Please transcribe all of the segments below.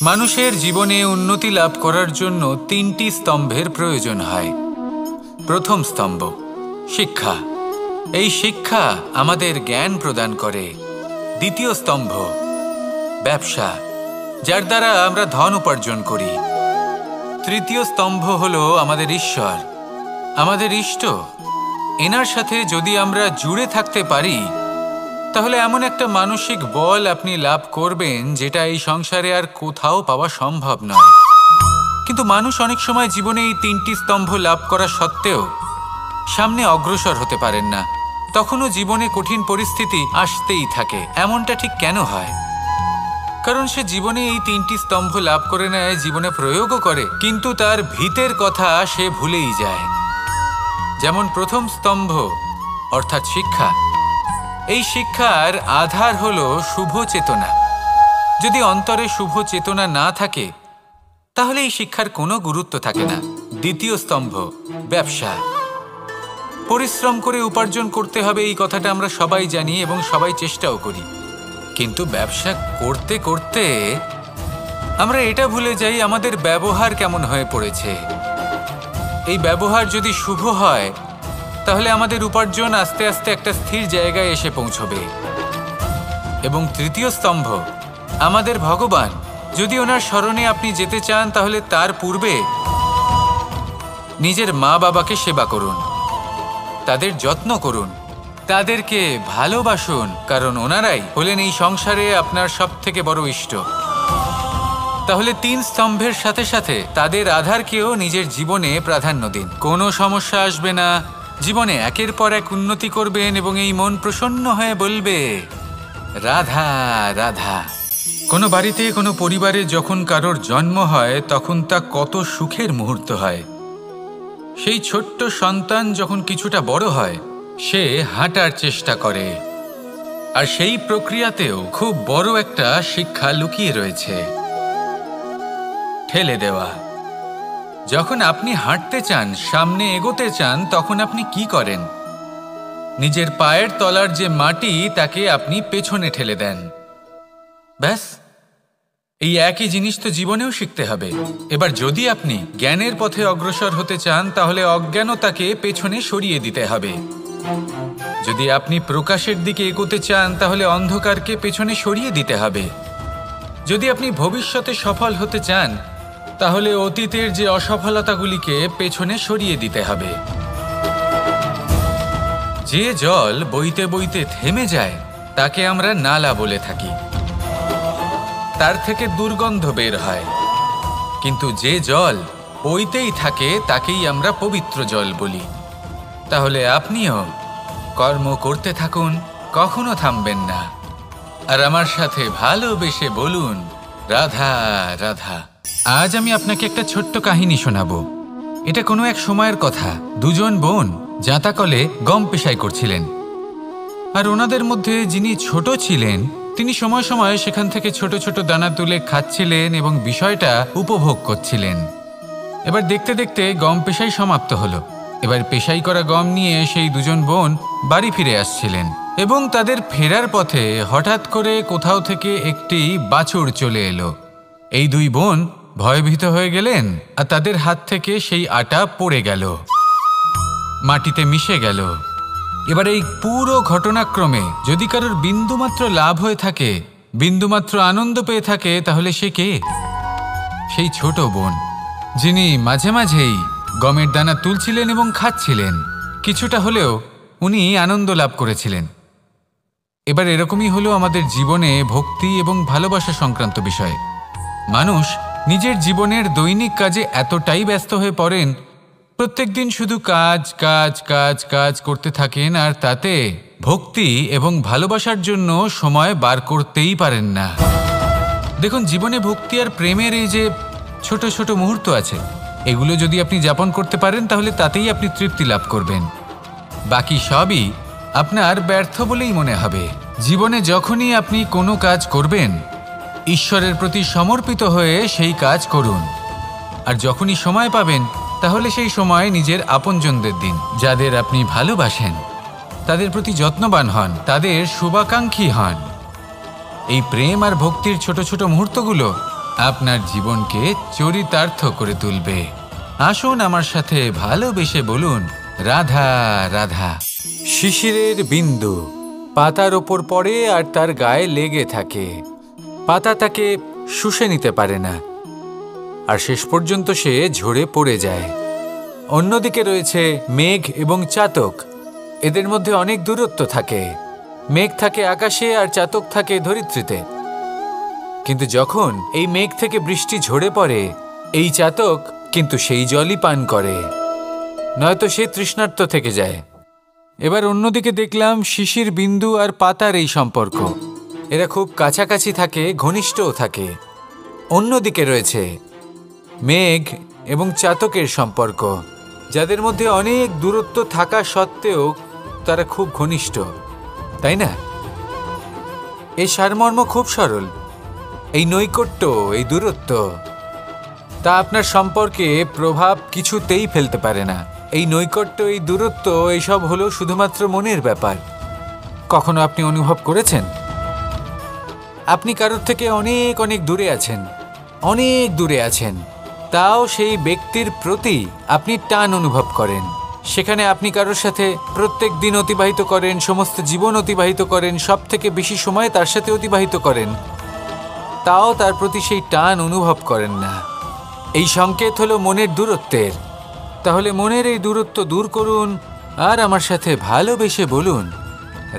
মানুষের জীবনে উন্নতি লাভ করার জন্য তিনটি স্তম্ভের প্রয়োজন হয়। প্রথম স্তম্ভ শিক্ষা। এই শিক্ষা আমাদের জ্ঞান প্রদান করে। দ্বিতীয় স্তম্ভ ব্যবসা, যার দ্বারা আমরা ধন উপার্জন করি। তৃতীয় স্তম্ভ হলো আমাদের ঈশ্বর, আমাদের ইষ্ট। এনার সাথে যদি আমরা জুড়ে থাকতে পারি তাহলে এমন একটা মানসিক বল আপনি লাভ করবেন যেটা এই সংসারে আর কোথাও পাওয়া সম্ভব নয়। কিন্তু মানুষ অনেক সময় জীবনে এই তিনটি স্তম্ভ লাভ করা সত্ত্বেও সামনে অগ্রসর হতে পারেন না। তখনও জীবনে কঠিন পরিস্থিতি আসতেই থাকে। এমনটা ঠিক কেন হয়? কারণ সে জীবনে এই তিনটি স্তম্ভ লাভ করে নেয়, জীবনে প্রয়োগও করে, কিন্তু তার ভিতের কথা সে ভুলেই যায়। যেমন প্রথম স্তম্ভ অর্থাৎ শিক্ষা। এই শিক্ষার আধার হলো শুভ চেতনা। যদি অন্তরে শুভ চেতনা না থাকে তাহলে এই শিক্ষার কোনো গুরুত্ব থাকে না। দ্বিতীয় স্তম্ভ ব্যবসা। পরিশ্রম করে উপার্জন করতে হবে, এই কথাটা আমরা সবাই জানি এবং সবাই চেষ্টাও করি। কিন্তু ব্যবসা করতে করতে আমরা এটা ভুলে যাই আমাদের ব্যবহার কেমন হয়ে পড়েছে। এই ব্যবহার যদি শুভ হয় তাহলে আমাদের উপার্জন আস্তে আস্তে একটা স্থির জায়গায় এসে পৌঁছবে। এবং তৃতীয় স্তম্ভ আমাদের ভগবান। যদি ওনার স্মরণে আপনি যেতে চান তাহলে তার পূর্বে নিজের মা বাবাকে সেবা করুন, তাদের যত্ন করুন, তাদেরকে ভালোবাসুন, কারণ ওনারাই হলেন এই সংসারে আপনার সবথেকে বড় ইষ্ট। তাহলে তিন স্তম্ভের সাথে সাথে তাদের আধারকেও নিজের জীবনে প্রাধান্য দিন। কোনো সমস্যা আসবে না, জীবনে একের পর এক উন্নতি করবেন এবং এই মন প্রসন্ন হয়ে বলবে রাধা রাধা। কোনো বাড়িতে কোনো পরিবারে যখন কারোর জন্ম হয় তখন তা কত সুখের মুহূর্ত হয়। সেই ছোট্ট সন্তান যখন কিছুটা বড় হয় সে হাঁটার চেষ্টা করে, আর সেই প্রক্রিয়াতেও খুব বড় একটা শিক্ষা লুকিয়ে রয়েছে, ঠেলে দেওয়া। যখন আপনি হাঁটতে চান, সামনে এগোতে চান, তখন আপনি কি করেন? নিজের পায়ের তলার যে মাটি তাকে আপনি পেছনে ঠেলে দেন। ব্যাস, এই একই জিনিস তো জীবনেও শিখতে হবে। এবার যদি আপনি জ্ঞানের পথে অগ্রসর হতে চান তাহলে অজ্ঞানতাকে পেছনে সরিয়ে দিতে হবে। যদি আপনি প্রকাশের দিকে এগোতে চান তাহলে অন্ধকারকে পেছনে সরিয়ে দিতে হবে। যদি আপনি ভবিষ্যতে সফল হতে চান তাহলে অতীতের যে অসফলতাগুলিকে পেছনে সরিয়ে দিতে হবে। যে জল বইতে বইতে থেমে যায় তাকে আমরা নালা বলে থাকি, তার থেকে দুর্গন্ধ বের হয়। কিন্তু যে জল বইতেই থাকে তাকেই আমরা পবিত্র জল বলি। তাহলে আপনিও কর্ম করতে থাকুন, কখনো থামবেন না। আর আমার সাথে ভালোবেসে বলুন রাধা রাধা। আজ আমি আপনাকে একটা ছোট্ট কাহিনী শোনাবো। এটা কোনো এক সময়ের কথা। দুজন বোন জাঁতাকলে গম পেশাই করছিলেন, আর ওনাদের মধ্যে যিনি ছোট ছিলেন তিনি সময় সময় সেখান থেকে ছোট ছোট দানা তুলে খাচ্ছিলেন এবং বিষয়টা উপভোগ করছিলেন। এবার দেখতে দেখতে গম পেশাই সমাপ্ত হলো। এবার পেশাই করা গম নিয়ে সেই দুজন বোন বাড়ি ফিরে আসছিলেন এবং তাদের ফেরার পথে হঠাৎ করে কোথাও থেকে একটি বাছুর চলে এলো। এই দুই বোন ভয়ভীত হয়ে গেলেন আর তাদের হাত থেকে সেই আটা পড়ে গেল, মাটিতে মিশে গেল। এবার এই পুরো ঘটনাক্রমে যদি কারোর বিন্দুমাত্র লাভ হয়ে থাকে, বিন্দুমাত্র আনন্দ পেয়ে থাকে, তাহলে সে কে? সেই ছোট বোন, যিনি মাঝে মাঝেই গমের দানা তুলছিলেন এবং খাচ্ছিলেন। কিছুটা হলেও উনি আনন্দ লাভ করেছিলেন। এবার এরকমই হলো আমাদের জীবনে ভক্তি এবং ভালোবাসা সংক্রান্ত বিষয়। মানুষ নিজের জীবনের দৈনিক কাজে এতটাই ব্যস্ত হয়ে পড়েন, প্রত্যেক দিন শুধু কাজ কাজ কাজ কাজ করতে থাকেন, আর তাতে ভক্তি এবং ভালোবাসার জন্য সময় বার করতেই পারেন না। দেখুন, জীবনে ভক্তি আর প্রেমের এই যে ছোট ছোট মুহূর্ত আছে, এগুলো যদি আপনি যাপন করতে পারেন তাহলে তাতেই আপনি তৃপ্তি লাভ করবেন। বাকি সবই আপনার ব্যর্থ বলেই মনে হবে। জীবনে যখনই আপনি কোনো কাজ করবেন, ঈশ্বরের প্রতি সমর্পিত হয়ে সেই কাজ করুন। আর যখনই সময় পাবেন তাহলে সেই সময় নিজের আপনজনদের দিন। যাদের আপনি ভালোবাসেন তাদের প্রতি যত্নবান হন, তাদের শুভাকাঙ্ক্ষী হন। এই প্রেম আর ভক্তির ছোট ছোট মুহূর্তগুলো আপনার জীবনকে চরিতার্থ করে তুলবে। আসুন আমার সাথে ভালোবেসে বলুন, রাধা রাধা। শিশিরের বিন্দু পাতার ওপর পড়ে আর তার গায়ে লেগে থাকে। পাতা তাকে শুষে নিতে পারে না, আর শেষ পর্যন্ত সে ঝরে পড়ে যায়। অন্যদিকে রয়েছে মেঘ এবং চাতক। এদের মধ্যে অনেক দূরত্ব থাকে। মেঘ থাকে আকাশে আর চাতক থাকে ধরিত্রীতে। কিন্তু যখন এই মেঘ থেকে বৃষ্টি ঝরে পড়ে, এই চাতক কিন্তু সেই জলই পান করে, নয়তো সে তৃষ্ণার্ত থেকে যায়। এবার অন্যদিকে দেখলাম শিশির বিন্দু আর পাতার এই সম্পর্ক। এরা খুব কাছাকাছি থাকে, ঘনিষ্ঠও থাকে। অন্যদিকে রয়েছে মেঘ এবং চাতকের সম্পর্ক, যাদের মধ্যে অনেক দূরত্ব থাকা সত্ত্বেও তারা খুব ঘনিষ্ঠ, তাই না? এই সারমর্ম খুব সরল। এই নৈকট্য, এই দূরত্ব, তা আপনার সম্পর্কে প্রভাব কিছুতেই ফেলতে পারে না। এই নৈকট্য, এই দূরত্ব, এইসব হলো শুধুমাত্র মনের ব্যাপার। কখনো আপনি অনুভব করেছেন আপনি কারোর থেকে অনেক অনেক দূরে আছেন, অনেক দূরে আছেন, তাও সেই ব্যক্তির প্রতি আপনি টান অনুভব করেন। সেখানে আপনি কারোর সাথে প্রত্যেক দিন অতিবাহিত করেন, সমস্ত জীবন অতিবাহিত করেন, সব থেকে বেশি সময় তার সাথে অতিবাহিত করেন, তাও তার প্রতি সেই টান অনুভব করেন না। এই সংকেত হলো মনের দূরত্বের। তাহলে মনের এই দূরত্ব দূর করুন আর আমার সাথে ভালোবেসে বলুন,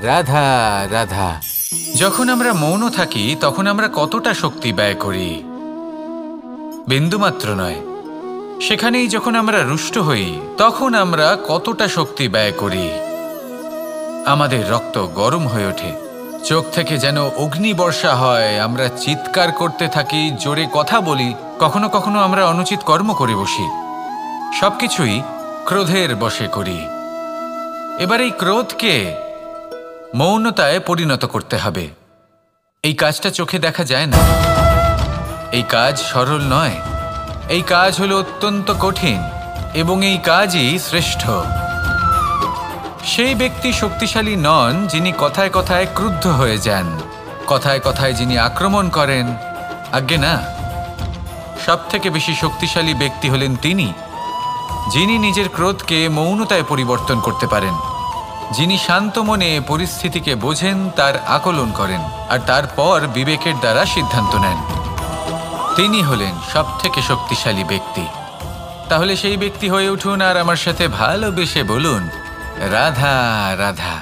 রাধা রাধা। যখন আমরা মৌন থাকি তখন আমরা কতটা শক্তি ব্যয় করি, বিন্দুমাত্র নয়। সেখানেই যখন আমরা রুষ্ট হই তখন আমরা কতটা শক্তি ব্যয় করি। আমাদের রক্ত গরম হয়ে ওঠে, চোখ থেকে যেন অগ্নিবর্ষা হয়, আমরা চিৎকার করতে থাকি, জোরে কথা বলি, কখনো কখনো আমরা অনুচিত কর্ম করে বসি। সবকিছুই ক্রোধের বশে করি। এবার এই ক্রোধকে মৌনতায় পরিণত করতে হবে। এই কাজটা চোখে দেখা যায় না, এই কাজ সরল নয়, এই কাজ হলো অত্যন্ত কঠিন এবং এই কাজই শ্রেষ্ঠ। সেই ব্যক্তি শক্তিশালী নন যিনি কথায় কথায় ক্রুদ্ধ হয়ে যান, কথায় কথায় যিনি আক্রমণ করেন। আজ্ঞে না, সব থেকে বেশি শক্তিশালী ব্যক্তি হলেন তিনি যিনি নিজের ক্রোধকে মৌনতায় পরিবর্তন করতে পারেন, যিনি শান্ত মনে পরিস্থিতিকে বোঝেন, তার আকলন করেন আর তারপর বিবেকের দ্বারা সিদ্ধান্ত নেন। তিনি হলেন সব থেকে শক্তিশালী ব্যক্তি। তাহলে সেই ব্যক্তি হয়ে উঠুন আর আমার সাথে ভালোবেসে বলুন, রাধা রাধা।